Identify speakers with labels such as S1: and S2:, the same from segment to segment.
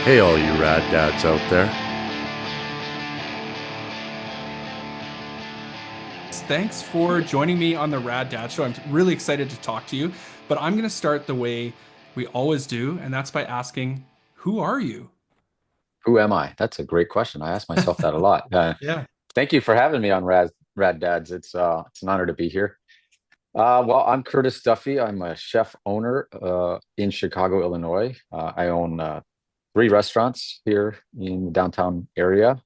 S1: Hey, all you rad dads out there.
S2: Thanks for joining me on the Rad Dad Show. I'm really excited to talk to you, but I'm going to start the way we always do, and that's by asking, who are you?
S3: Who am I? That's a great question. I ask myself that a lot.
S2: Yeah.
S3: Thank you for having me on Rad Dads. It's an honor to be here. Well, I'm Curtis Duffy. I'm a chef owner in Chicago, Illinois. I own three restaurants here in the downtown area.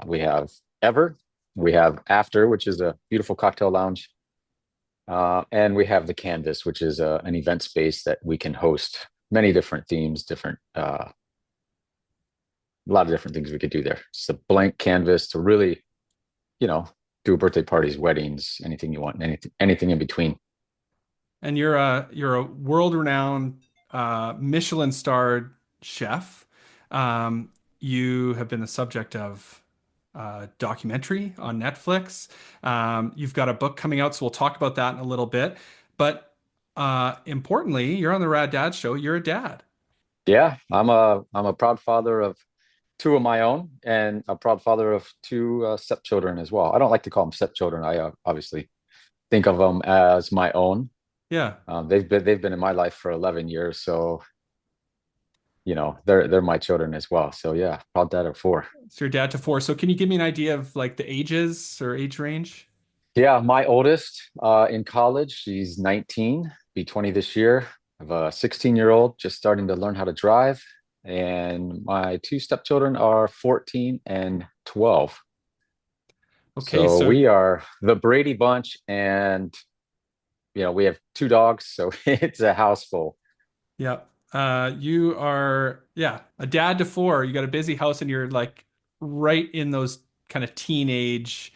S3: We have Ever, we have After, which is a beautiful cocktail lounge, and we have the Canvas, which is an event space that we can host many different themes, different a lot of different things we could do there. It's a blank canvas to really, you know, do birthday parties, weddings, anything you want, anything in between.
S2: And you're a world-renowned Michelin-starred chef. You have been the subject of documentary on Netflix. You've got a book coming out, so we'll talk about that in a little bit. But importantly, you're on the Rad Dad Show. You're a dad.
S3: Yeah, I'm a proud father of two of my own and a proud father of two stepchildren as well. I don't like to call them stepchildren. I obviously think of them as my own.
S2: Yeah.
S3: They've been in my life for 11 years, so they're my children as well. So yeah, proud dad of four.
S2: So your dad to four. So can you give me an idea of like the ages or age range?
S3: Yeah, my oldest in college, she's 19, be 20 this year. I have a 16-year-old just starting to learn how to drive, and my two stepchildren are 14 and 12.
S2: Okay,
S3: So
S2: so
S3: we are the Brady Bunch, and we have two dogs, so it's a house full.
S2: yeah. You are, yeah, a dad to four. You got a busy house and you're like right in those kind of teenage,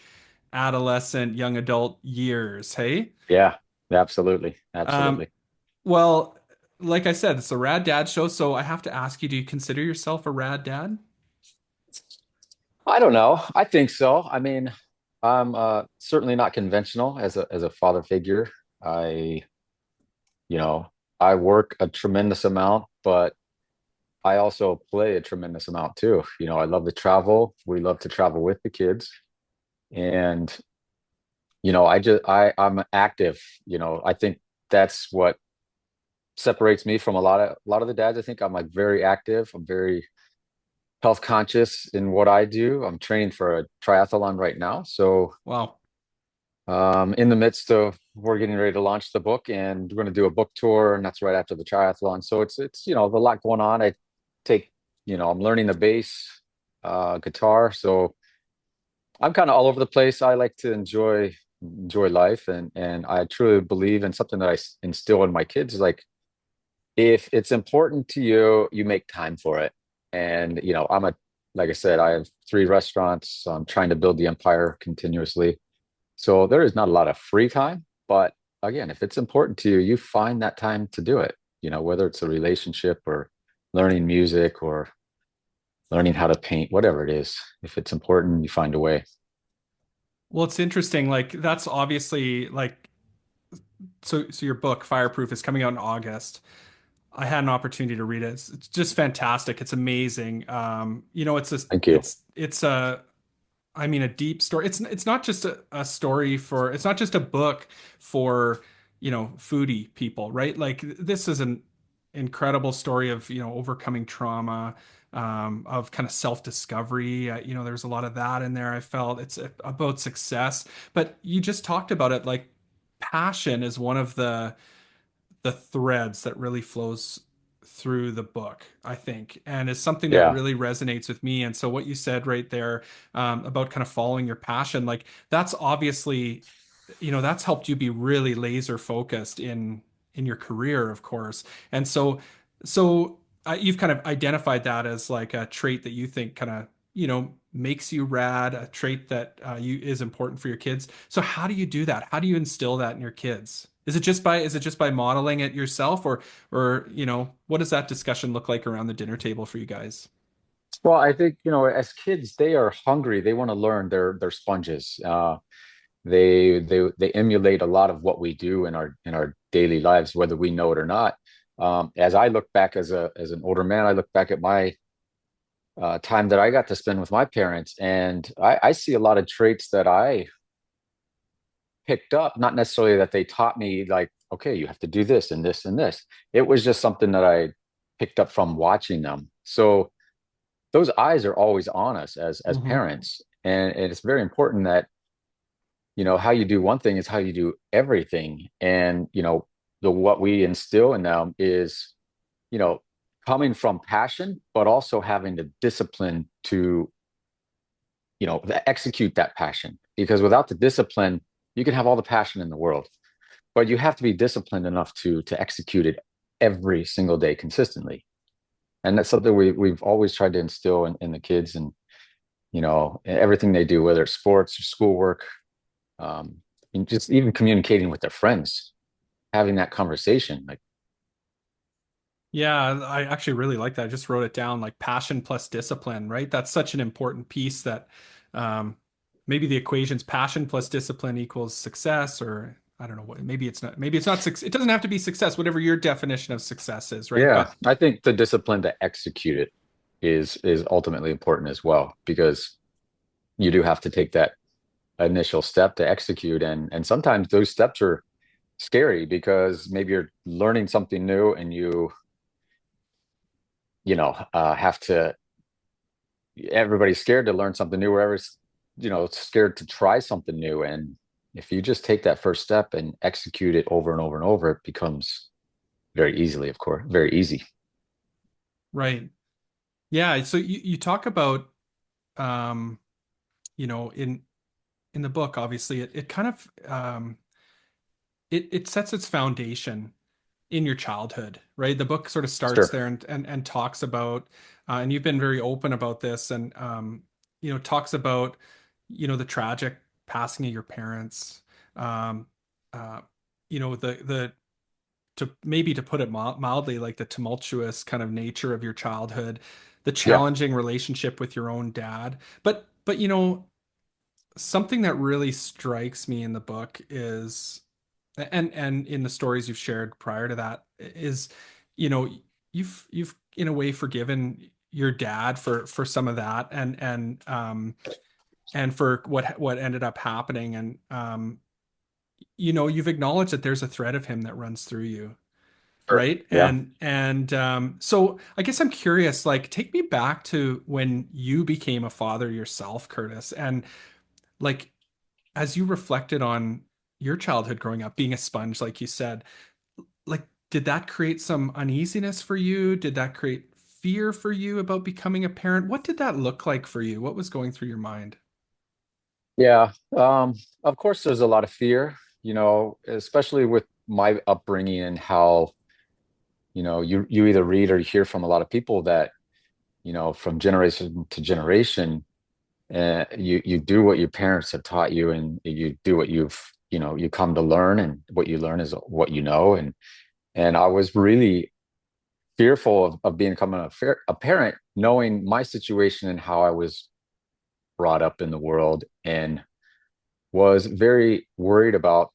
S2: adolescent, young adult years, hey?
S3: Yeah, absolutely,
S2: Um,
S3: absolutely.
S2: well, like I said, it's a Rad Dad show, so I have to ask you, do you consider yourself a rad dad?
S3: I don't know. I think so. I mean, I'm certainly not conventional as a father figure. I you know, I work a tremendous amount, but I also play a tremendous amount too. I love to travel. We love to travel with the kids. And, I'm active. I think that's what separates me from a lot of the dads. I think I'm like very active. I'm very health conscious in what I do. I'm training for a triathlon right now. So
S2: Wow.
S3: in the midst of we're getting ready to launch the book, and we're going to do a book tour, and that's right after the triathlon. So it's a lot going on. I take I'm learning the bass guitar, so I'm kind of all over the place. I like to enjoy life, and I truly believe in something that instill in my kids, like if it's important to you, you make time for it. And like I said, I have three restaurants. So I'm trying to build the empire continuously, so there is not a lot of free time, but again, if it's important to you, you find that time to do it, whether it's a relationship or learning music or learning how to paint, whatever it is. If it's important, you find a way.
S2: Well, it's interesting. Like that's obviously like so your book, Fireproof, is coming out in August. I had an opportunity to read it. It's just fantastic. It's amazing.
S3: Thank you.
S2: It's a I mean a deep story. It's not just a story for it's not just a book for, foodie people, right? Like this is an incredible story of, overcoming trauma, of kind of self-discovery. There's a lot of that in there. I felt it's about success, but you just talked about it like passion is one of the threads that really flows through the book, I think, and is something that
S3: Yeah.
S2: really resonates with me. And so, what you said right there about kind of following your passion, like that's obviously, that's helped you be really laser focused in your career, of course. And so you've kind of identified that as like a trait that you think kind of makes you rad, a trait that you is important for your kids. So how do you do that? How do you instill that in your kids? Is it just by modeling it yourself, or what does that discussion look like around the dinner table for you guys?
S3: Well, I think, as kids, they are hungry. They want to learn. They're sponges. They emulate a lot of what we do in our daily lives, whether we know it or not. As I look back as an older man, I look back at my time that I got to spend with my parents, and I see a lot of traits that I picked up, not necessarily that they taught me, like, okay, you have to do this and this and this. It was just something that I picked up from watching them. So those eyes are always on us as
S2: Hmm.
S3: parents. And it's very important that, how you do one thing is how you do everything. And, the what we instill in them is, you know, coming from passion, but also having the discipline to, execute that passion. Because without the discipline, you can have all the passion in the world, but you have to be disciplined enough to execute it every single day consistently. And that's something we've always tried to instill in the kids, and everything they do, whether it's sports or schoolwork, and just even communicating with their friends, having that conversation. Like,
S2: Yeah, I actually really like that. I just wrote it down, like passion plus discipline, right? That's such an important piece that um, maybe the equation's passion plus discipline equals success, or I don't know what, maybe it's not it doesn't have to be success, whatever your definition of success is, right?
S3: yeah,
S2: But
S3: I think the discipline to execute it is ultimately important as well, because you do have to take that initial step to execute, and sometimes those steps are scary because maybe you're learning something new, and have to, everybody's scared to learn something new, wherever's, scared to try something new. And if you just take that first step and execute it over and over and over, it becomes very easily, of course, very easy.
S2: right. Yeah, so you talk about um, in the book, obviously it kind of it sets its foundation in your childhood, right? The book sort of starts
S3: Sure.
S2: there and talks about, and you've been very open about this, and talks about, the tragic passing of your parents, um, uh, the to put it mildly, like the tumultuous kind of nature of your childhood, the
S3: Yeah.
S2: challenging relationship with your own dad, but something that really strikes me in the book is and in the stories you've shared prior to that is you know you've in a way forgiven your dad for some of that and for what ended up happening and you've acknowledged that there's a thread of him that runs through you,
S3: Sure.
S2: right?
S3: Yeah.
S2: So I guess I'm curious, like take me back to when you became a father yourself, Curtis, and like as you reflected on your childhood growing up, being a sponge, like you said, like, did that create some uneasiness for you? Did that create fear for you about becoming a parent? What did that look like for you? What was going through your mind?
S3: Yeah. Of course, there's a lot of fear, especially with my upbringing, and how, you either read or hear from a lot of people that, from generation to generation, you do what your parents have taught you, and you do what you come to learn, and what you learn is what you know. And I was really fearful of becoming a parent, knowing my situation and how I was brought up in the world, and was very worried about,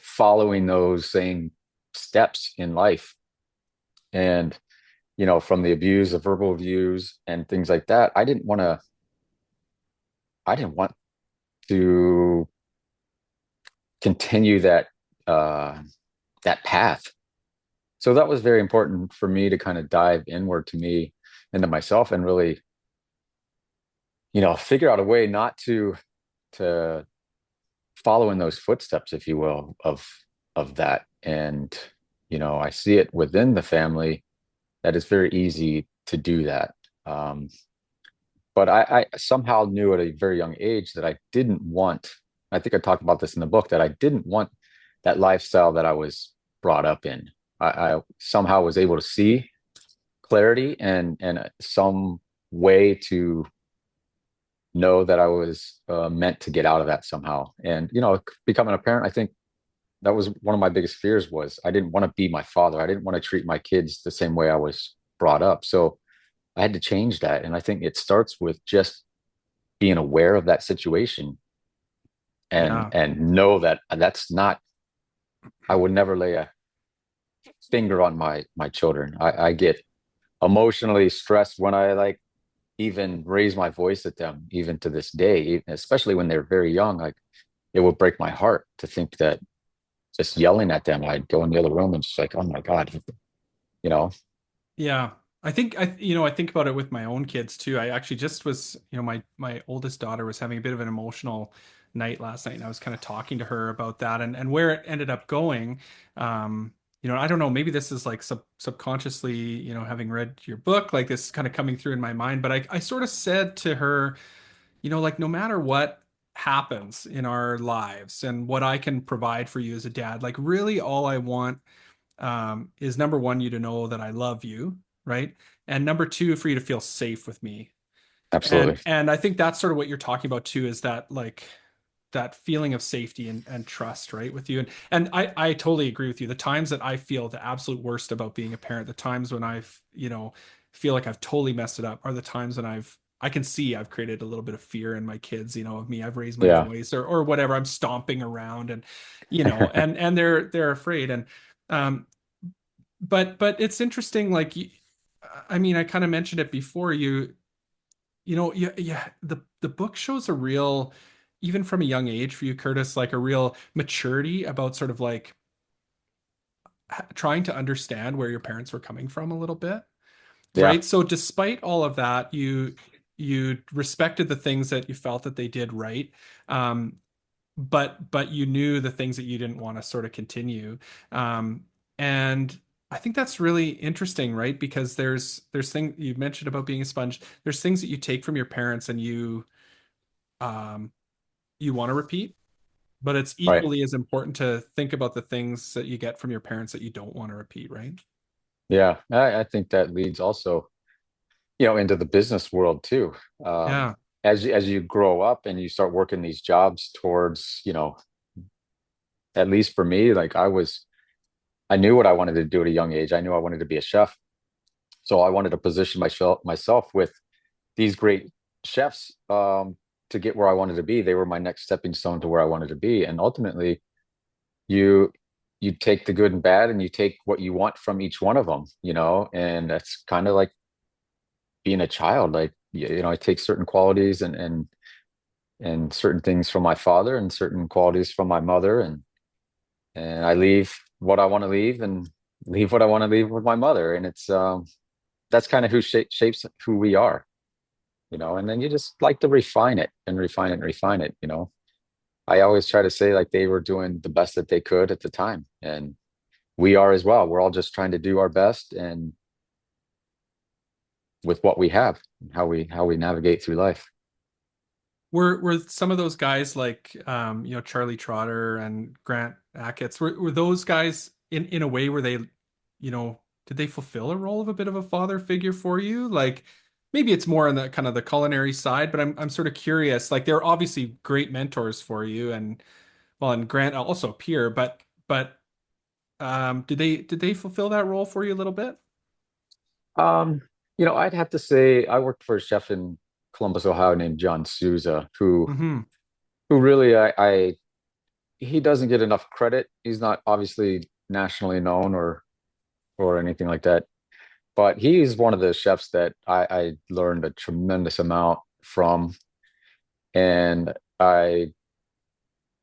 S3: following those same steps in life. And, from the abuse, the verbal abuse and things like that, I didn't want to continue uh that path. So that was very important for me to kind of dive inward to me, into myself, and really, figure out a way not to follow in those footsteps, if you will, of that. And, I see it within the family that it's very easy to do that. Um, but I somehow knew at a very young age that I didn't want, I think I talked about this in the book, that I didn't want that lifestyle that I was brought up in. I somehow was able to see clarity, and some way to know that I was meant to get out of that somehow. And, becoming a parent, I think that was one of my biggest fears. Was I didn't want to be my father. I didn't want to treat my kids the same way I was brought up. So I had to change that. And I think it starts with just being aware of that situation, and
S2: Yeah.
S3: know that that's not, I would never lay a finger on my children. I get emotionally stressed when I like even raise my voice at them, even to this day, especially when they're very young. Like it would break my heart to think that just yelling at them, I'd go in the other room and just like, oh my God, you know?
S2: Yeah. I think about it with my own kids too. I actually just was, my oldest daughter was having a bit of an emotional night last night, and I was kind of talking to her about that and where it ended up going. I don't know, maybe this is like subconsciously, having read your book, like this kind of coming through in my mind, but I sort of said to her, like no matter what happens in our lives and what I can provide for you as a dad, like really all I want is number one, you to know that I love you, right? And number two, for you to feel safe with me. And
S3: Absolutely.
S2: and I think that's sort of what you're talking about too, is that like that feeling of safety and trust, right, with you. And I totally agree with you. The times that I feel the absolute worst about being a parent, the times when I've, feel like I've totally messed it up are the times when I can see I've created a little bit of fear in my kids, of me. I've raised my
S3: Yeah.
S2: voice or whatever. I'm stomping around and, and they're afraid. And um, but it's interesting, like I mean, I kind of mentioned it before. Yeah, the book shows a real, even from a young age for you, Curtis, like a real maturity about sort of like trying to understand where your parents were coming from a little bit,
S3: Yeah.
S2: right? So despite all of that, you respected the things that you felt that they did right. um but you knew the things that you didn't want to sort of continue. And I think that's really interesting, right? Because there's things you mentioned about being a sponge. There's things that you take from your parents and um you want to repeat, but it's
S3: Right.
S2: equally as important to think about the things that you get from your parents that you don't want to repeat, right?
S3: Yeah. I think that leads also, into the business world too. Um,
S2: Yeah.
S3: as you grow up and you start working these jobs towards, at least for me, like I knew what I wanted to do at a young age. I knew I wanted to be a chef. So I wanted to position myself with these great chefs, to get where I wanted to be. They were my next stepping stone to where I wanted to be. And ultimately, you you take the good and bad and you take what you want from each one of them, and that's kind of like being a child. Like, I take certain qualities and certain things from my father and certain qualities from my mother, and I leave what I want to leave and leave what I want to leave with my mother. And it's that's kind of who shapes who we are, and then you just like to refine it and refine it and refine it. I always try to say like they were doing the best that they could at the time, and we are as well. We're all just trying to do our best and with what we have, and how we navigate through life.
S2: Were some of those guys like Charlie Trotter and Grant Achatz, were those guys in a way where they, did they fulfill a role of a bit of a father figure for you? Like maybe it's more on the kind of the culinary side, but I'm sort of curious. Like they're obviously great mentors for you, and well, and Grant also a peer, but did they fulfill that role for you a little bit?
S3: Um, I'd have to say I worked for a chef in Columbus, Ohio named John Souza,
S2: Hmm.
S3: who really he doesn't get enough credit. He's not obviously nationally known or anything like that, but he's one of the chefs that I learned a tremendous amount from, and I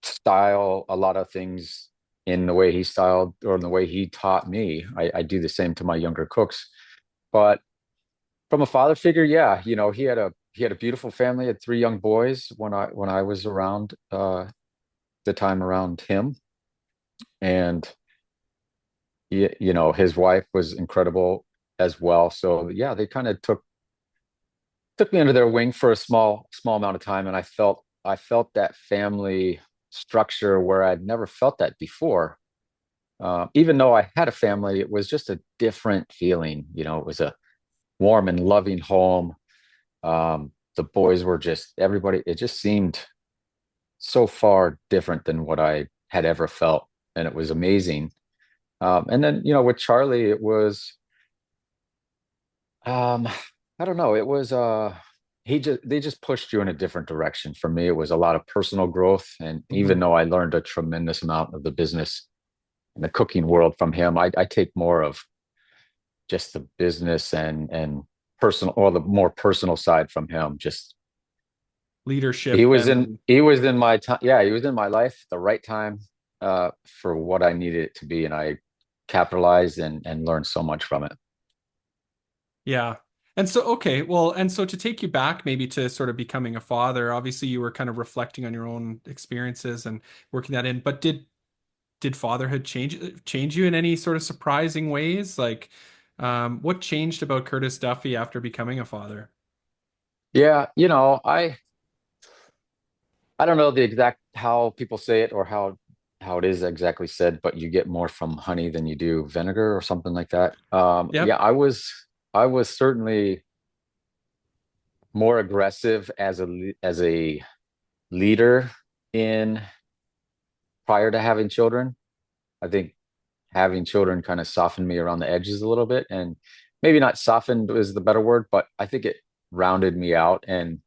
S3: style a lot of things in the way he styled or in the way he taught me. I do the same to my younger cooks. But from a father figure, yeah, he had a beautiful family, had three young boys when I was around, the time around him. And his wife was incredible as well. So yeah, they kind of took me under their wing for a small amount of time, and I felt that family structure where I'd never felt that before. Even though I had a family, it was just a different feeling. It was a warm and loving home. The boys were just everybody. It just seemed so far different than what I had ever felt, and it was amazing. And then with Charlie, it was um, I don't know. It was they just pushed you in a different direction. For me, it was a lot of personal growth, and even
S2: Hmm.
S3: though I learned a tremendous amount of the business and the cooking world from him, I take more of just the business and personal, or the more personal side from him. Just
S2: Leadership and
S3: he was in my time. Yeah, he was in my life at the right time for what I needed it to be, and I capitalized and learned so much from it.
S2: yeah. And so, okay, well, and so to take you back maybe to sort of becoming a father, obviously you were kind of reflecting on your own experiences and working that in, but did fatherhood change you in any sort of surprising ways? Like, what changed about Curtis Duffy after becoming a father?
S3: Yeah, I don't know the exact how people say it or how it is exactly said, but you get more from honey than you do vinegar or something like that. Yeah,
S2: Yep.
S3: I was certainly more aggressive as a leader in prior to having children. I think having children kind of softened me around the edges a little bit, and maybe not softened is the better word, but I think it rounded me out, and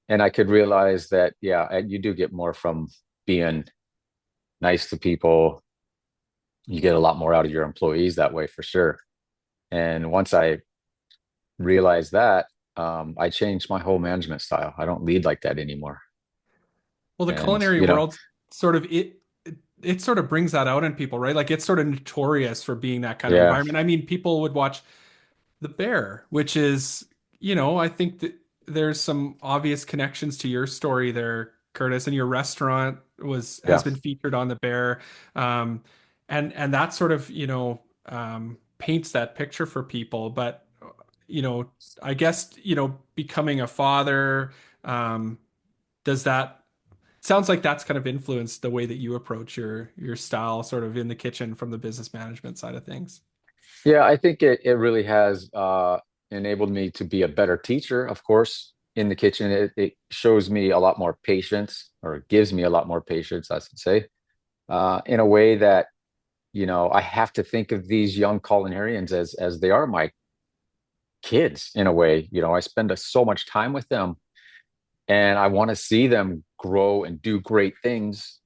S3: I could realize that yeah, you do get more from being nice to people. You get a lot more out of your employees that way for sure. And once I realized that, I changed my whole management style. I don't lead like that anymore.
S2: Well, the
S3: And
S2: culinary world sort of it sort of brings that out in people, right? Like it's sort of notorious for being that kind of
S3: yeah,
S2: environment. I mean, people would watch The Bear, which is, I think that there's some obvious connections to your story there, Curtis, and your restaurant has
S3: yeah,
S2: been featured on The Bear. Um, and that sort of, paints that picture for people. But, you know, I guess, becoming a father, does that sounds like that's kind of influenced the way that you approach your style sort of in the kitchen from the business management side of things.
S3: yeah. I think it really has enabled me to be a better teacher, of course, in the kitchen. It shows me a lot more patience, or it gives me a lot more patience, I should say, in a way that I have to think of these young culinarians as they are my kids in a way. I spend so much time with them, and I want to see them grow and do great things,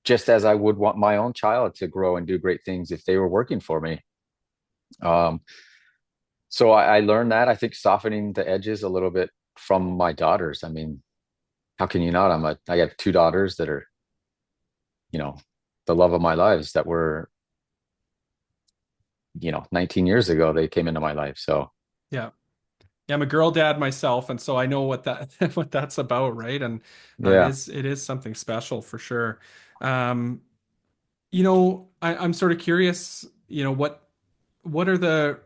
S3: just as I would want my own child to grow and do great things if they were working for me. Um, so I learned that. I think softening the edges a little bit from my daughters. I mean, how can you not? I have two daughters that are, you know, the love of my lives that were, 19 years ago they came into my life. So
S2: Yeah. Yeah, I'm a girl dad myself, and so I know what that what that's about, right? And
S3: yeah.
S2: it is something special for sure. Um, I'm sort of curious, what are the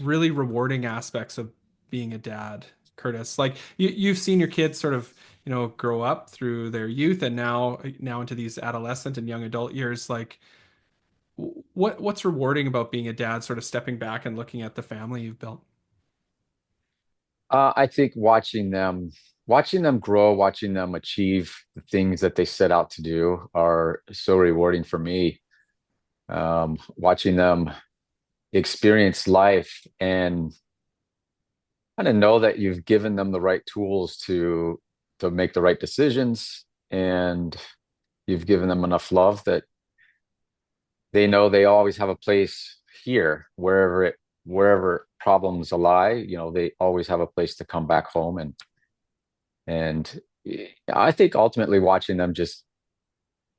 S2: really rewarding aspects of being a dad, Curtis? Like you've seen your kids sort of, grow up through their youth and now into these adolescent and young adult years. Like what's rewarding about being a dad, sort of stepping back and looking at the family you've built?
S3: I think watching them grow, watching them achieve the things that they set out to do are so rewarding for me. Watching them experience life and kind of know that you've given them the right tools to make the right decisions, and you've given them enough love that they know they always have a place here, wherever problems lie. They always have a place to come back home, and I think ultimately watching them just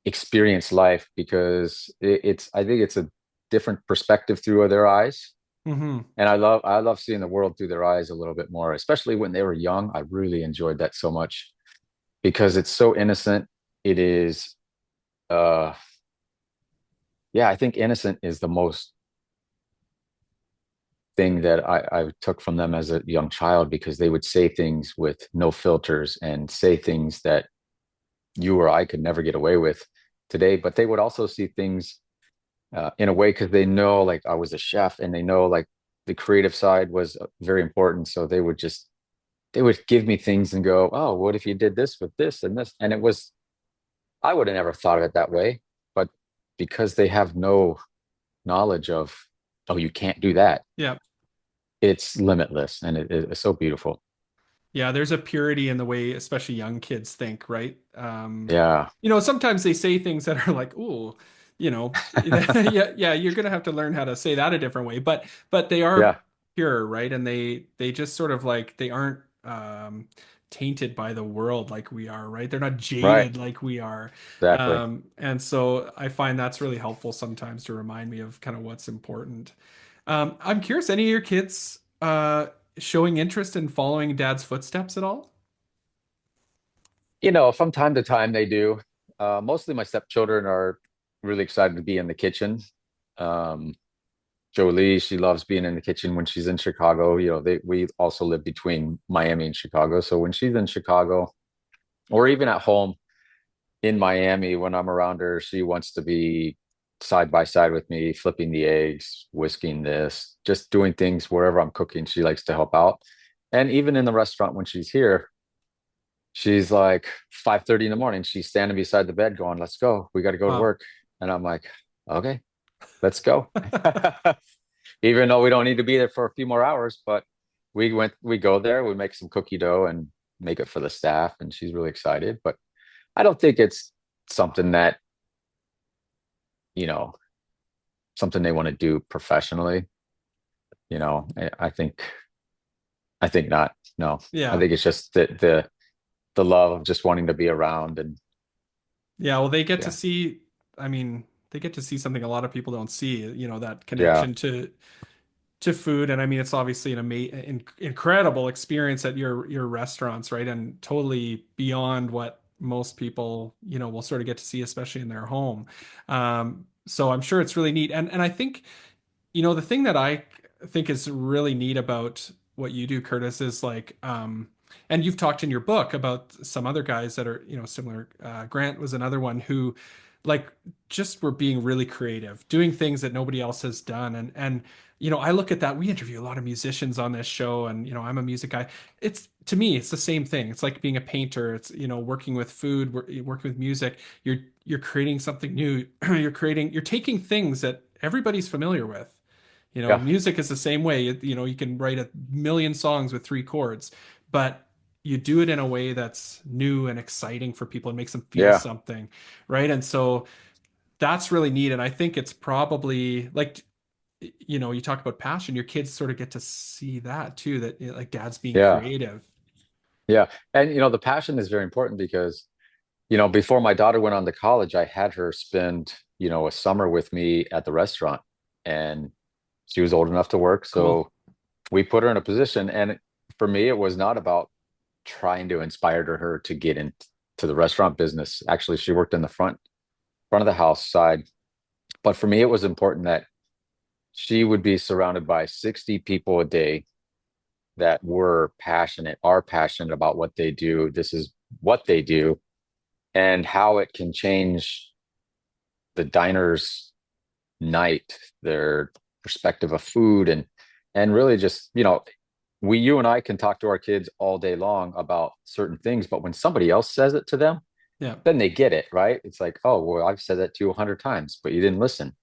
S3: experience life, because I think it's a different perspective through their eyes.
S2: Hmm.
S3: And I love seeing the world through their eyes a little bit more, especially when they were young. I really enjoyed that so much because it's so innocent. It is, uh, yeah, I think innocent is the most thing that I took from them as a young child, because they would say things with no filters and say things that you or I could never get away with today. But they would also see things in a way, because they know, like, I was a chef, and they know, like, the creative side was very important. So they would give me things and go, "Oh, what if you did this with this and this?" And I would have never thought of it that way. But because they have no knowledge of, oh, you can't do that,
S2: Yeah.
S3: it's limitless, and it's so beautiful.
S2: Yeah, there's a purity in the way, especially young kids think, right?
S3: Yeah.
S2: Sometimes they say things that are like, "Ooh, you know, yeah, yeah, you're gonna have to learn how to say that a different way. But they are
S3: Yeah,
S2: pure, right? And they just sort of like they aren't tainted by the world like we are, right? They're not
S3: right.
S2: jaded like we are.
S3: Exactly.
S2: And so I find that's really helpful sometimes to remind me of kind of what's important. I'm curious, any of your kids showing interest in following dad's footsteps at all?
S3: You know, from time to time they do. Mostly my stepchildren are really excited to be in the kitchen. Um, Jolie, she loves being in the kitchen when she's in Chicago. You know, we also live between Miami and Chicago. So when she's in Chicago or even at home in Miami, when I'm around her, she wants to be side by side with me, flipping the eggs, whisking this, just doing things wherever I'm cooking. She likes to help out. And even in the restaurant when she's here, she's like 5:30 in the morning. She's standing beside the bed going, "Let's go. We got to go to
S2: Wow.
S3: work." And I'm like, "Okay, let's go." Even though we don't need to be there for a few more hours, but we go there, we make some cookie dough and make it for the staff, and she's really excited. But I don't think it's something that, you know, something they want to do professionally. I think not. No. I
S2: Yeah.
S3: think it's just the love of just wanting to be around and
S2: Yeah, well, they get to
S3: yeah.
S2: see, I mean, they get to see something a lot of people don't see, that
S3: Yeah.
S2: connection to food. And I mean, it's obviously an incredible experience at your restaurants, right? And totally beyond what most people, will sort of get to see, especially in their home. So I'm sure it's really neat. And I think the thing that I think is really neat about what you do, Curtis, is like, and you've talked in your book about some other guys that are, similar. Grant was another one who, like, just were being really creative, doing things that nobody else has done. And I look at that. We interview a lot of musicians on this show, and I'm a music guy. It's to me, it's the same thing. It's like being a painter. It's working with food, working with music. You're creating something new. You're taking things that everybody's familiar with.
S3: Yeah.
S2: Music is the same way. You can write a million songs with three chords, but you do it in a way that's new and exciting for people and makes them feel
S3: Yeah.
S2: something, right? And so that's really neat. And I think it's probably like, you talk about passion, your kids sort of get to see that too, that like dad's being
S3: Yeah.
S2: creative.
S3: Yeah. And the passion is very important because, before my daughter went on to college, I had her spend, a summer with me at the restaurant and she was old enough to work.
S2: Cool.
S3: So we put her in a position. And for me, it was not about trying to inspire her to get into the restaurant business. Actually, she worked in the front of the house side. But for me, it was important that she would be surrounded by 60 people a day that are passionate about what they do. This is what they do and how it can change the diner's night, their perspective of food, and really just, you and I can talk to our kids all day long about certain things, but when somebody else says it to them,
S2: Yeah.
S3: then they get it, right? It's like, oh, well, I've said that to you 100 times, but you didn't listen.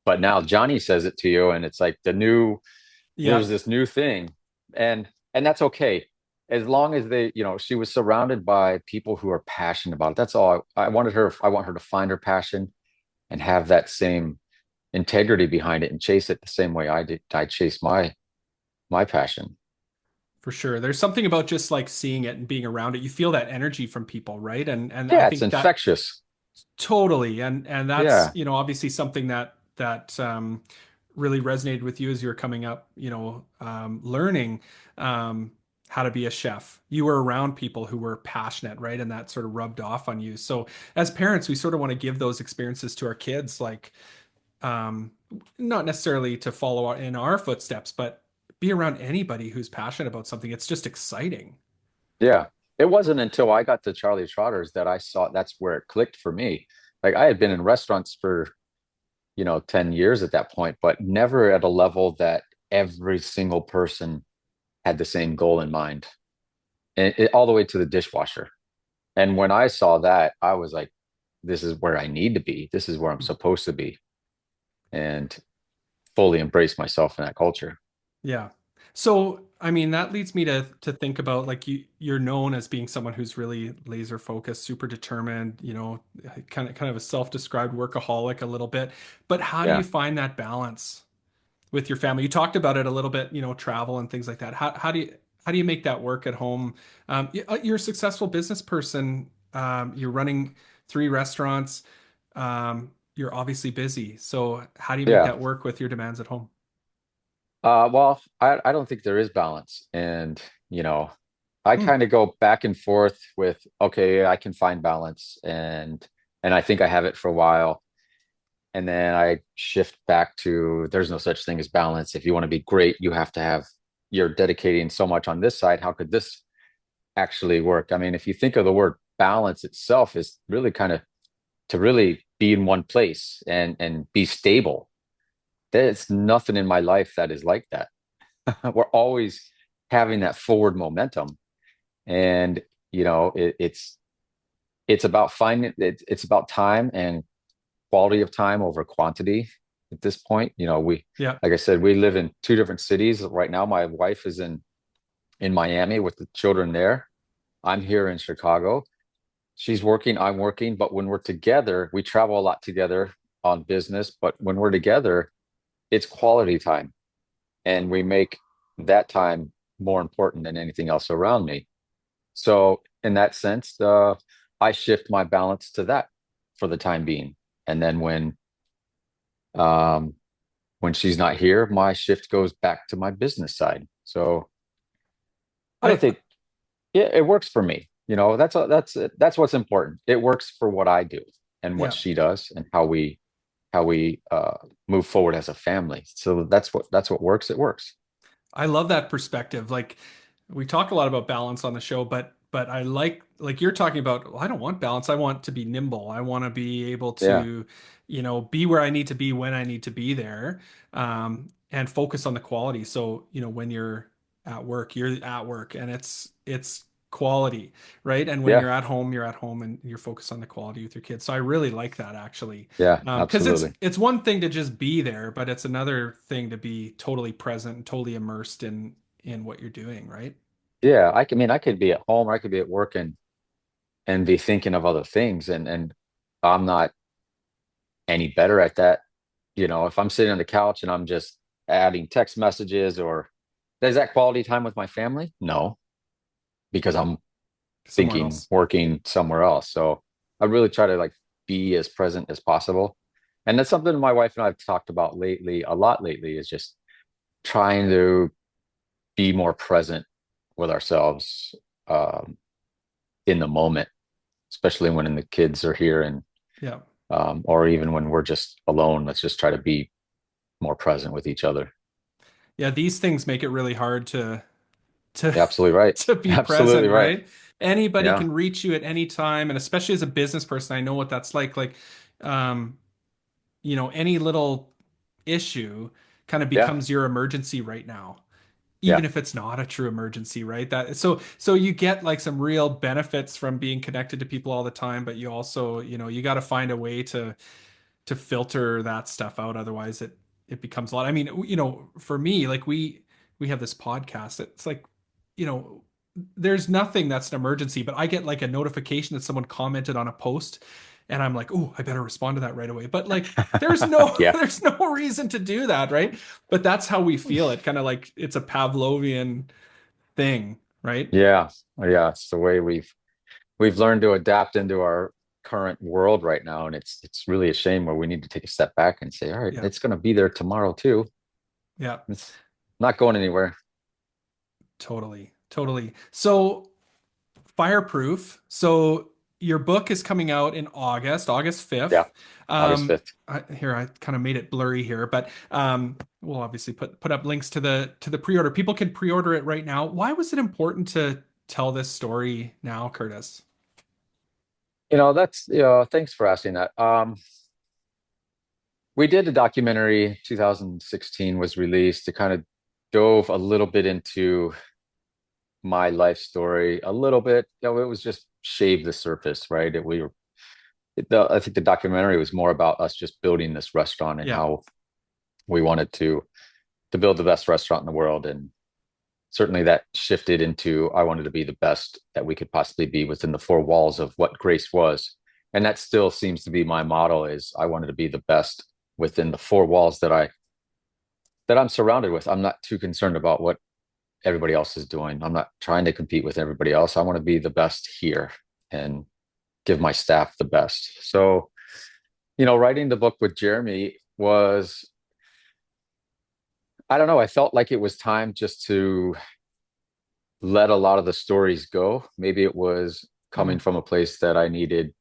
S3: But now Johnny says it to you, and it's like there's
S2: Yeah.
S3: this new thing, and that's okay as long as she was surrounded by people who are passionate about it. That's all I want her to find her passion and have that same integrity behind it and chase it the same way I chase my passion.
S2: For sure. There's something about just like seeing it and being around it. You feel that energy from people, right? And I
S3: Yeah, it's
S2: think that
S3: infectious.
S2: totally. And that's,
S3: Yeah,
S2: obviously something that really resonated with you as you were coming up, learning um how to be a chef. You were around people who were passionate, right? And that sort of rubbed off on you. So as parents, we sort of want to give those experiences to our kids, like um, not necessarily to follow in our footsteps, but be around anybody who's passionate about something. It's just exciting.
S3: yeah. It wasn't until I got to Charlie Trotter's that I saw that's where it clicked for me. Like I had been in restaurants for 10 years at that point, but never at a level that every single person had the same goal in mind, and all the way to the dishwasher. And when I saw that, I was like, this is where I need to be. This is where I'm supposed to be, and fully embrace myself in that culture.
S2: Yeah. So, I mean, that leads me to think about like you're known as being someone who's really laser focused, super determined, kind of a self-described workaholic a little bit. But how do you
S3: Yeah.
S2: find that balance with your family? You talked about it a little bit, travel and things like that. How do you make that work at home? You're a successful business person. You're running 3 restaurants. You're obviously busy. So how do you make
S3: Yeah.
S2: that work with your demands at home?
S3: Well, I don't think there is balance. And, you know, I
S2: Hmm.
S3: kind of go back and forth with, okay, I can find balance and I think I have it for a while. And then I shift back to there's no such thing as balance. If you want to be great, you have to have you're dedicating so much on this side. How could this actually work? I mean, if you think of the word balance itself is really kind of to really be in one place and be stable. There's nothing in my life that is like that. We're always having that forward momentum. And it's about finding it's about time and quality of time over quantity at this point. We
S2: Yeah.
S3: like I said, we live in 2 different cities right now. My wife is in Miami with the children there. I'm here in Chicago. She's working, I'm working, but when we're together, we travel a lot together on business, but when we're together, it's quality time and we make that time more important than anything else around me. So in that sense, I shift my balance to that for the time being. And then um, when she's not here, my shift goes back to my business side. So I don't
S2: I
S3: think, yeah, it works for me. That's what's important. It works for what I do and what
S2: yeah.
S3: she does and how we move forward as a family. So that's what works. It works.
S2: I love that perspective. Like we talk a lot about balance on the show, but I like you're talking about, well, I don't want balance. I want to be nimble. I want to be able
S3: Yeah,
S2: to, be where I need to be when I need to be there, and focus on the quality. So, when you're at work and it's quality, right? And when
S3: yeah,
S2: you're at home and you're focused on the quality with your kids. So I really like that actually.
S3: yeah,
S2: Because it's
S3: absolutely.
S2: it's one thing to just be there, but it's another thing to be totally present and totally immersed in what you're doing, right?
S3: Yeah, I could be at home or I could be at work and be thinking of other things and I'm not any better at that. If I'm sitting on the couch and I'm just adding text messages or is that quality time with my family? No, because I'm
S2: Somewhere
S3: thinking
S2: else.
S3: working somewhere else. So I really try to like be as present as possible. And that's something my wife and I've talked about a lot lately is just trying to be more present with ourselves um, in the moment, especially when the kids are here and
S2: Yeah.
S3: or even when we're just alone. Let's just try to be more present with each other.
S2: Yeah, these things make it really hard to
S3: You're absolutely right.
S2: to be
S3: Absolutely
S2: present,
S3: right.
S2: right? Anybody
S3: Yeah.
S2: can reach you at any time, and especially as a business person, I know what that's like. Like, um, any little issue kind of
S3: Yeah.
S2: becomes your emergency right now,
S3: Yeah.
S2: even if it's not a true emergency, right? So you get like some real benefits from being connected to people all the time, but you also, you got to find a way to filter that stuff out. Otherwise it becomes a lot. I mean, for me, like we have this podcast. It's like, you know, there's nothing that's an emergency, but I get like a notification that someone commented on a post and I'm like, oh, I better respond to that right away. But like there's no
S3: Yeah.
S2: there's no reason to do that, right? But that's how we feel it, kind of like it's a Pavlovian thing, right?
S3: Yeah. Yeah. It's the way we've learned to adapt into our current world right now. And it's really a shame where we need to take a step back and say, all right,
S2: Yeah.
S3: it's gonna be there tomorrow too.
S2: Yeah.
S3: It's not going anywhere.
S2: Totally. Totally. So Fireproof. So your book is coming out in August
S3: Yeah.
S2: 5th.
S3: August 5th.
S2: I kind of made it blurry here, but we'll obviously put up links to the pre-order. People can pre-order it right now. Why was it important to tell this story now, Curtis?
S3: That's thanks for asking that. We did a documentary, 2016 was released. It kind of dove a little bit into my life story, a little bit. It was just shave the surface, right? I think the documentary was more about us just building this restaurant and
S2: Yeah.
S3: how we wanted to build the best restaurant in the world. certainly that shifted into I wanted to be the best that we could possibly be within the four walls of what grace was. And that still seems to be my motto is I wanted to be the best within the four walls that I'm surrounded with. I'm not too concerned about what everybody else is doing. I'm not trying to compete with everybody else. I want to be the best here and give my staff the best. So, writing the book with Jeremy was, I don't know, I felt like it was time just to let a lot of the stories go. Maybe it was coming
S2: Mm.
S3: from a place that I needed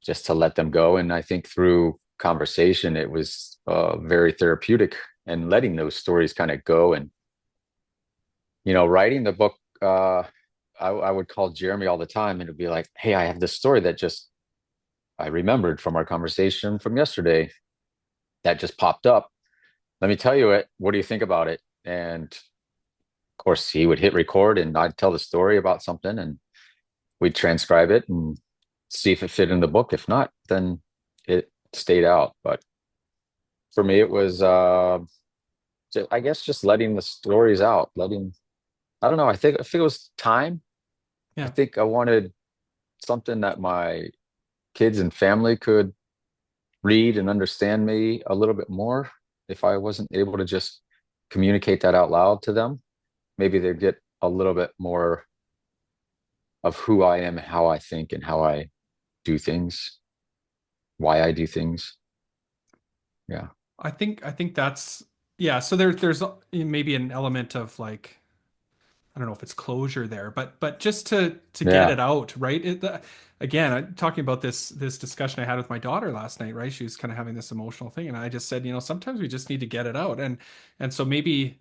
S3: just to let them go. And I think through conversation, it was very therapeutic and letting those stories kind of go. And, writing the book, I would call Jeremy all the time and it'd be like, hey, I have this story that just I remembered from our conversation from yesterday that just popped up. Let me tell you it. What do you think about it? And of course, he would hit record and I'd tell the story about something and we'd transcribe it and see if it fit in the book. If not, then it stayed out. But for me, it was, I guess, just letting the stories out, I don't know. I think it was time. I
S2: Yeah.
S3: think I wanted something that my kids and family could read and understand me a little bit more. If I wasn't able to just communicate that out loud to them, maybe they'd get a little bit more of who I am, how I think, and how I do things, why I do things. Yeah.
S2: I think that's, yeah. So there's maybe an element of like, I don't know if it's closure there, but just to get
S3: Yeah.
S2: it out, right? Again, I'm talking about this discussion I had with my daughter last night, right? She was kind of having this emotional thing, and I just said, sometimes we just need to get it out, and so maybe,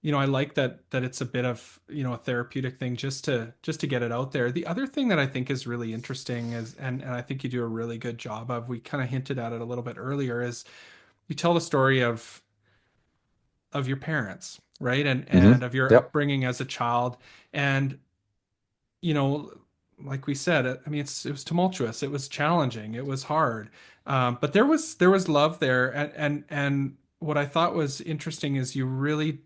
S2: I like that it's a bit of, a therapeutic thing just to get it out there. The other thing that I think is really interesting is, and I think you do a really good job of, we kind of hinted at it a little bit earlier, is you tell the story of your parents, right? And
S3: Hmm.
S2: and of your
S3: Yep.
S2: upbringing as a child. And, you know, like we said, I mean, it was tumultuous, it was challenging, it was hard. But there was love there. And what I thought was interesting is you really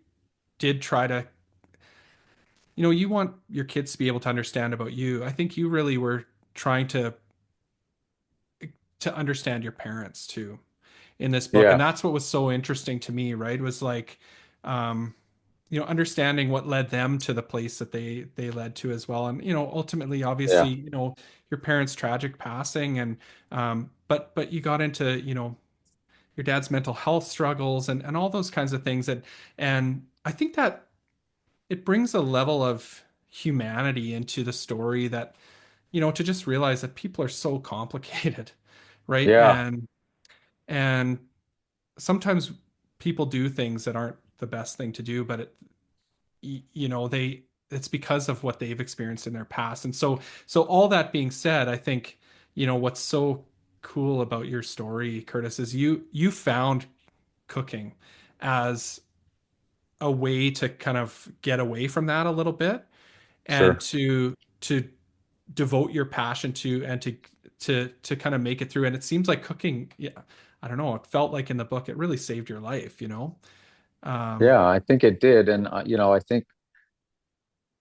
S2: did try to, you want your kids to be able to understand about you. I think you really were trying to understand your parents too in this book. And
S3: Yeah.
S2: that's what was so interesting to me, right? Was like, um, understanding what led them to the place that they led to as well. And, ultimately, obviously,
S3: Yeah.
S2: your parents' tragic passing, and but you got into, your dad's mental health struggles and all those kinds of things. And I think that it brings a level of humanity into the story that, to just realize that people are so complicated, right?
S3: Yeah.
S2: And sometimes people do things that aren't the best thing to do, but it's because of what they've experienced in their past. And so all that being said, I think, what's so cool about your story, Curtis, is you found cooking as a way to kind of get away from that a little bit, and
S3: Sure.
S2: to devote your passion to, and to kind of make it through. And it seems like cooking, yeah, I don't know, it felt like in the book it really saved your life. um
S3: Yeah. I think it did. And, I think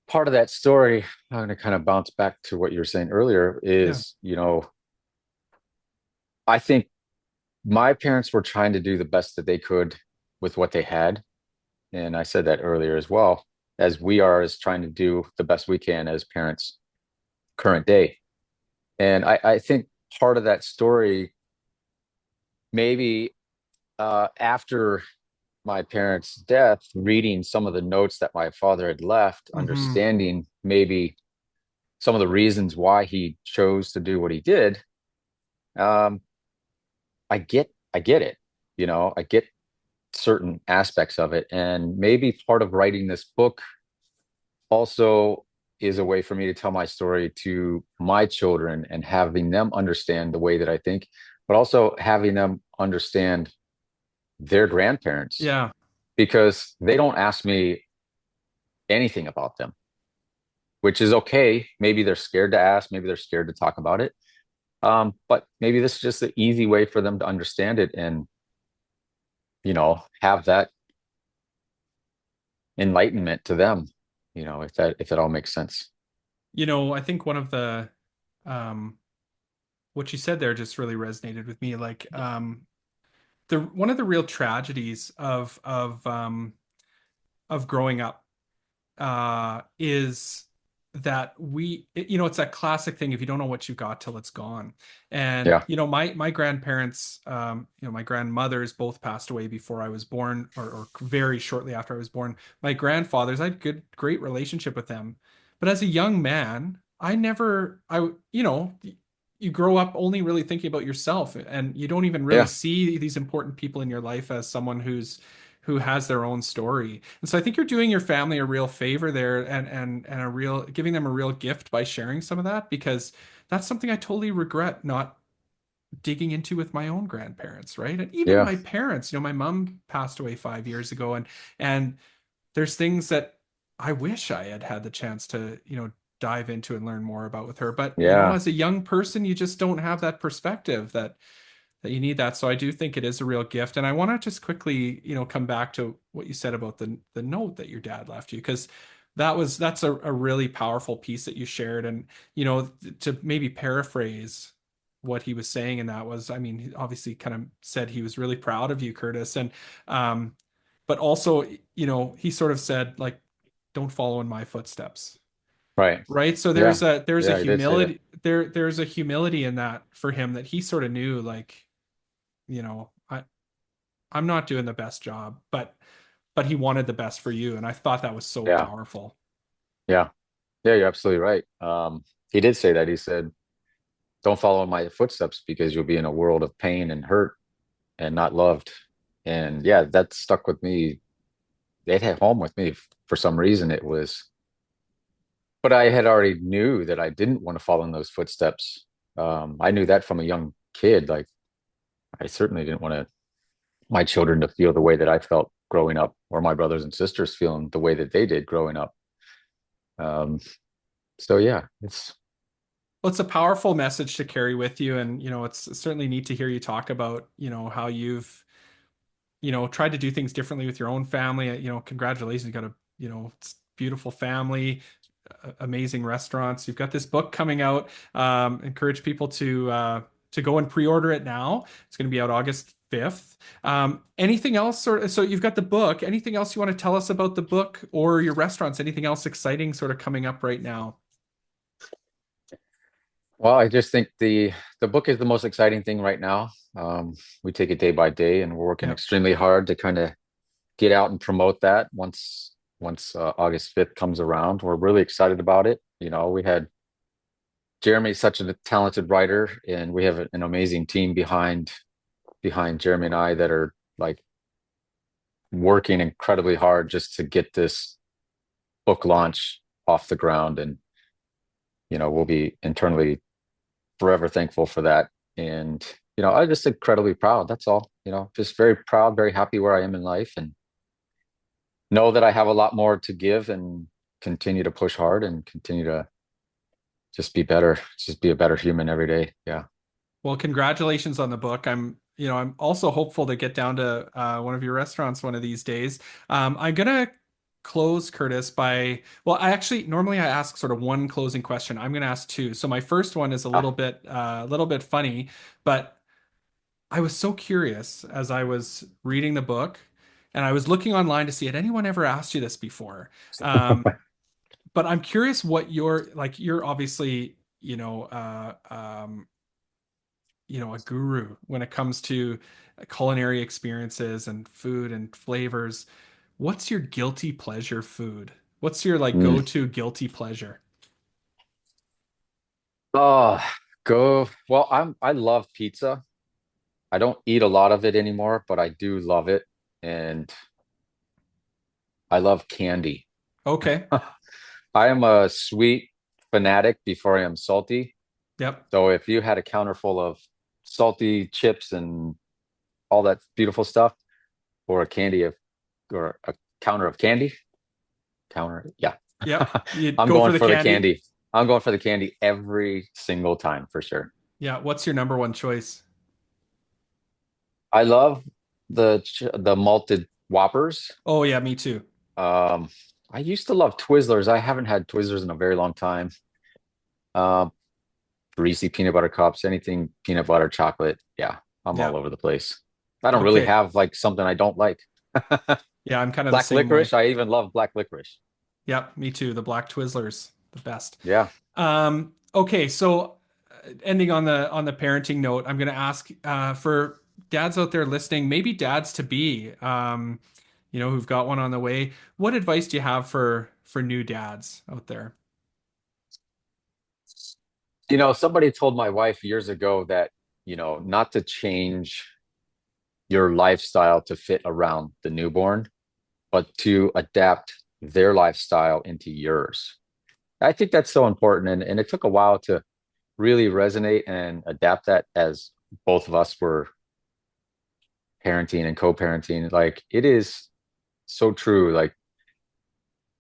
S3: part of that story, I'm going to kind of bounce back to what you were saying earlier,
S2: yeah.
S3: is, I think my parents were trying to do the best that they could with what they had. And I said that earlier as well, as we are as trying to do the best we can as parents current day. And I think part of that story, maybe after my parents' death, reading some of the notes that my father had left,
S2: Hmm.
S3: understanding maybe some of the reasons why he chose to do what he did, um, I get it. I get certain aspects of it. And maybe part of writing this book also is a way for me to tell my story to my children and having them understand the way that I think, but also having them understand their grandparents
S2: Yeah.
S3: because they don't ask me anything about them, which is okay. Maybe they're scared to ask, maybe they're scared to talk about it. But maybe this is just the easy way for them to understand it and, have that, enlightenment to them, if it all makes sense.
S2: I think one of the um what you said there just really resonated with me. Like the one of the real tragedies of growing up is that it's that classic thing, if you don't know what you got till it's gone. And
S3: Yeah.
S2: my grandparents, my grandmothers both passed away before I was born, or very shortly after I was born. My grandfathers, I had great relationship with them, but as a young man, I never I you know you grow up only really thinking about yourself, and you don't even really
S3: Yeah.
S2: see these important people in your life as someone who has their own story. And so I think you're doing your family a real favor there, and a real giving them a real gift by sharing some of that, because that's something I totally regret not digging into with my own grandparents, right? And even
S3: Yeah.
S2: my parents, my mom passed away 5 years ago, and there's things that I wish I had had the chance to, dive into and learn more about with her. But,
S3: Yeah.
S2: as a young person, you just don't have that perspective that you need that. So I do think it is a real gift. And I want to just quickly, come back to what you said about the note that your dad left you, because that's a really powerful piece that you shared. And, to maybe paraphrase what he was saying, and that was, I mean, he obviously kind of said he was really proud of you, Curtis. And but also, he sort of said, like, don't follow in my footsteps.
S3: Right.
S2: Right. So
S3: Yeah.
S2: there's a
S3: Yeah, I did say that.
S2: there's a humility in that for him, that he sort of knew, like, I'm not doing the best job, but he wanted the best for you, and I thought that was so
S3: Yeah.
S2: powerful.
S3: Yeah. Yeah, you're absolutely right. He did say that. He said, don't follow in my footsteps because you'll be in a world of pain and hurt and not loved. And yeah, that stuck with me. It hit home with me for some reason. But I had already knew that I didn't want to follow in those footsteps. I knew that from a young kid. Like, I certainly didn't want my children to feel the way that I felt growing up, or my brothers and sisters feeling the way that they did growing up. Um, so yeah,
S2: Well, it's a powerful message to carry with you, and it's certainly neat to hear you talk about how you've tried to do things differently with your own family. Congratulations, you got a beautiful family, amazing restaurants. You've got this book coming out. Encourage people to go and pre-order it now. It's going to be out August 5th. Anything else? So you've got the book. Anything else you want to tell us about the book or your restaurants? Anything else exciting sort of coming up right now?
S3: well, I just think the book is the most exciting thing right now. We take it day by day, and we're working
S2: Yep.
S3: extremely hard to kind of get out and promote that once August 5th comes around. We're really excited about it. We had Jeremy's such a talented writer, and we have an amazing team behind Jeremy and I that are like working incredibly hard just to get this book launch off the ground. And we'll be internally forever thankful for that. And I'm just incredibly proud. That's all. Just very proud, very happy where I am in life, and know that I have a lot more to give, and continue to push hard and continue to just be better, just be a better human every day. Yeah.
S2: Well, congratulations on the book. I'm also hopeful to get down to one of your restaurants one of these days. I'm gonna close, Curtis, by, well, I actually normally I ask sort of one closing question. I'm gonna ask two. So my first one is
S3: Ah.
S2: a little bit funny, but I was so curious as I was reading the book, and I was looking online to see, had anyone ever asked you this before? But I'm curious what you're obviously, a guru when it comes to culinary experiences and food and flavors. What's your guilty pleasure food? What's your like
S3: Mm.
S2: go-to guilty pleasure?
S3: Oh, go. Well, I love pizza. I don't eat a lot of it anymore, but I do love it. And I love candy.
S2: Okay.
S3: I am a sweet fanatic before I am salty.
S2: Yep.
S3: So if you had a counter full of salty chips and all that beautiful stuff, or a counter of candy, yeah.
S2: Yep. You'd
S3: I'm
S2: go for
S3: going
S2: the
S3: for the
S2: candy.
S3: candy. I'm going for the candy every single time for sure.
S2: Yeah. What's your number one choice?
S3: I love the malted Whoppers.
S2: Oh yeah, me too.
S3: Um, I used to love Twizzlers. I haven't had Twizzlers in a very long time. Um, Greasy peanut butter cups, anything peanut butter, chocolate. Yeah, I'm
S2: Yeah.
S3: all over the place. I don't really
S2: Okay.
S3: have like something I don't like.
S2: Yeah, I'm kind of the
S3: Black
S2: same way.
S3: licorice. I even love black licorice.
S2: Yep, me too. The black Twizzlers, the best.
S3: Yeah.
S2: Okay, so ending on the parenting note, I'm going to ask for dads out there listening, maybe dads to be, who've got one on the way. What advice do you have for new dads out there?
S3: Somebody told my wife years ago that, not to change your lifestyle to fit around the newborn, but to adapt their lifestyle into yours. I think that's so important. And it took a while to really resonate and adapt that as both of us were parenting and co-parenting. Like it is so true. Like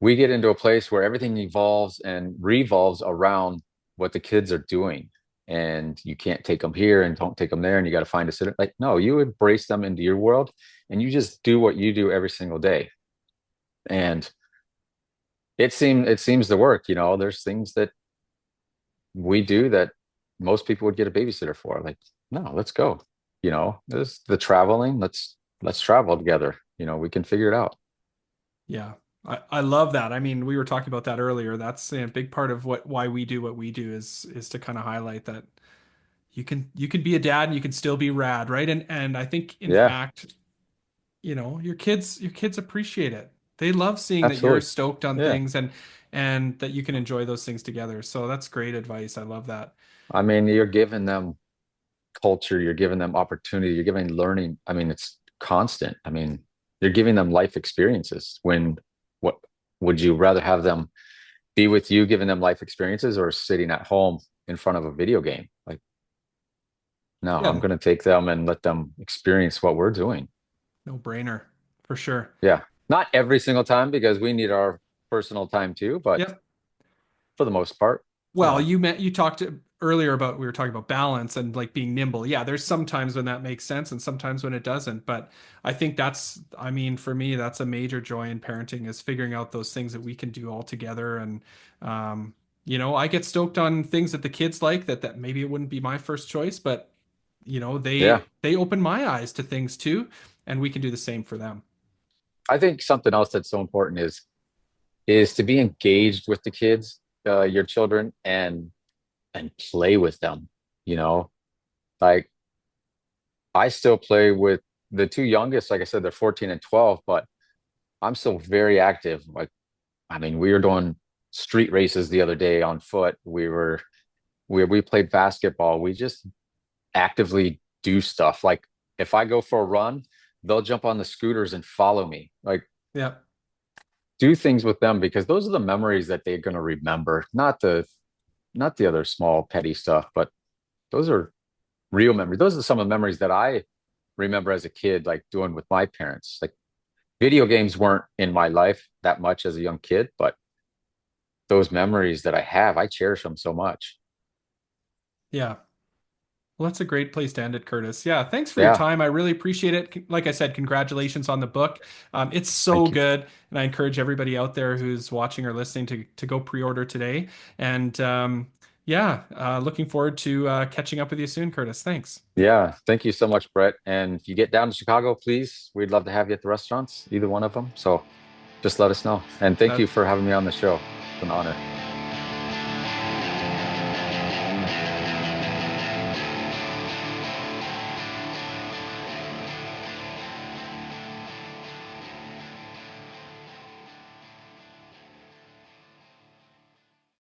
S3: we get into a place where everything evolves and revolves around what the kids are doing. And you can't take them here and don't take them there. And you got to find a sitter. Like, no, you embrace them into your world and you just do what you do every single day. And it seems to work. There's things that we do that most people would get a babysitter for. Like, no, let's go. This the traveling. Let's travel together. We can figure it out.
S2: Yeah, I love that. I mean, we were talking about that earlier. That's a big part of why we do what we do is to kind of highlight that you can be a dad and you can still be rad, right? And I think in
S3: Yeah,
S2: fact, your kids appreciate it. They love seeing that you're
S3: absolutely.
S2: stoked on
S3: Yeah.
S2: things and that you can enjoy those things together. So that's great advice. I love that.
S3: I mean, you're giving them culture, you're giving them opportunity, you're giving learning. I mean, it's constant. I mean, you're giving them life experiences. What would you rather have them be with you, giving them life experiences, or sitting at home in front of a video game? Like, no, I'm
S2: Yeah,
S3: going to take them and let them experience what we're doing.
S2: no brainer for sure.
S3: Yeah. Not every single time because we need our personal time too, but
S2: Yep.
S3: for the most part,
S2: Well,
S3: yeah.
S2: you talked earlier about we were talking about balance and like being nimble. Yeah, there's some times when that makes sense and sometimes when it doesn't. But I think I mean, for me, that's a major joy in parenting is figuring out those things that we can do all together. And I get stoked on things that the kids like that maybe it wouldn't be my first choice, but
S3: Yeah.
S2: they open my eyes to things too, and we can do the same for them.
S3: I think something else that's so important is to be engaged with the kids, your children, and play with them. You know, like I still play with the two youngest. Like I said, they're 14 and 12, but I'm still very active. Like, I mean, we were doing street races the other day on foot. We played basketball. We just actively do stuff. Like if I go for a run, they'll jump on the scooters and follow me. Like
S2: Yeah.
S3: do things with them because those are the memories that they're going to remember, not the other small petty stuff, but those are real memories. Those are some of the memories that I remember as a kid, like doing with my parents. Like video games weren't in my life that much as a young kid, but those memories that I have, I cherish them so much.
S2: Yeah. Well, that's a great place to end it, Curtis. Yeah, thanks for your
S3: Yeah,
S2: time. I really appreciate it. Like I said, congratulations on the book. It's so
S3: thank you.
S2: good, and I encourage everybody out there who's watching or listening to go pre-order today. And yeah, looking forward to catching up with you soon, Curtis. Thanks.
S3: Yeah, thank you so much, Brett. And if you get down to Chicago, please, we'd love to have you at the restaurants, either one of them. So just let us know. And thank you
S2: That
S3: for having me on the show. It's an honor.